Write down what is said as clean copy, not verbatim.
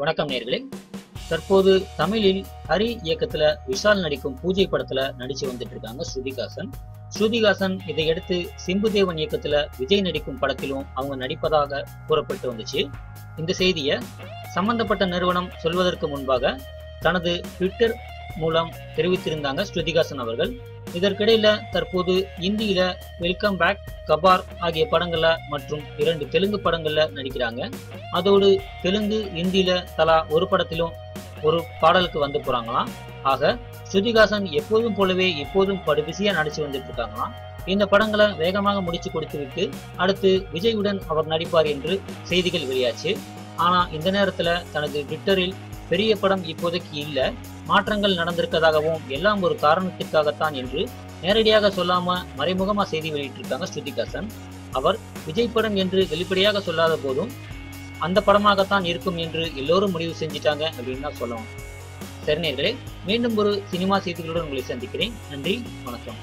வணக்கம் நேர்களே. தற்போது தமிழில் ஹரி இயக்கத்துல விஷால் நடிக்கும் பூஜை படத்துல நடிச்சு வந்துட்டு இருக்காங்க ஸ்ருதிஹாசன். இதையடுத்து சிம்புதேவன் இயக்கத்துல விஜய் நடிக்கும் படத்திலும் அவங்க நடிப்பதாக கூறப்பட்டு வந்துச்சு. இந்த செய்தியை சம்பந்தப்பட்ட நிறுவனம் சொல்வதற்கு முன்பாக தனது ட்விட்டர் மூலம் தெரிவித்திருந்தாங்க ஸ்ருதிஹாசன் அவர்கள். இதற்கிடையில தற்போது இந்தியில வெல்கம் பேக், கபார் ஆகிய படங்கள்ல மற்றும் 2 தெலுங்கு படங்கள்ல நடிக்கிறாங்க. அதோடு தெலுங்கு, இந்தியில தலா ஒரு படத்திலும் ஒரு பாடலுக்கு வந்து போறாங்களாம். ஆக ஸ்ருதிஹாசன் எப்போதும் போலவே இப்போதும் படுபிசியா நடிச்சு வந்துட்டு இருக்காங்களாம். இந்த படங்களை வேகமாக முடிச்சு கொடுத்து விட்டு அடுத்து விஜயுடன் அவர் நடிப்பார் என்று செய்திகள் வெளியாச்சு. ஆனா இந்த நேரத்துல தனது ட்விட்டரில் பெரிய படம் இப்போதைக்கு இல்ல, மாற்றங்கள் நடந்திருக்கதாகவும் எல்லாம் ஒரு காரணத்திற்காகத்தான் என்று நேரடியாக சொல்லாம மறைமுகமா செய்தி வெளியிட்டிருக்காங்க ஸ்ருதிஹாசன். அவர் விஜய் படம் என்று வெளிப்படையாக சொல்லாத போதும் அந்த படமாகத்தான் இருக்கும் என்று எல்லோரும் முடிவு செஞ்சிட்டாங்க அப்படின்னு தான் சொல்லணும். சரி நேயர்களே, மீண்டும் ஒரு சினிமா செய்திகளுடன் உங்களை சந்திக்கிறேன். நன்றி, வணக்கம்.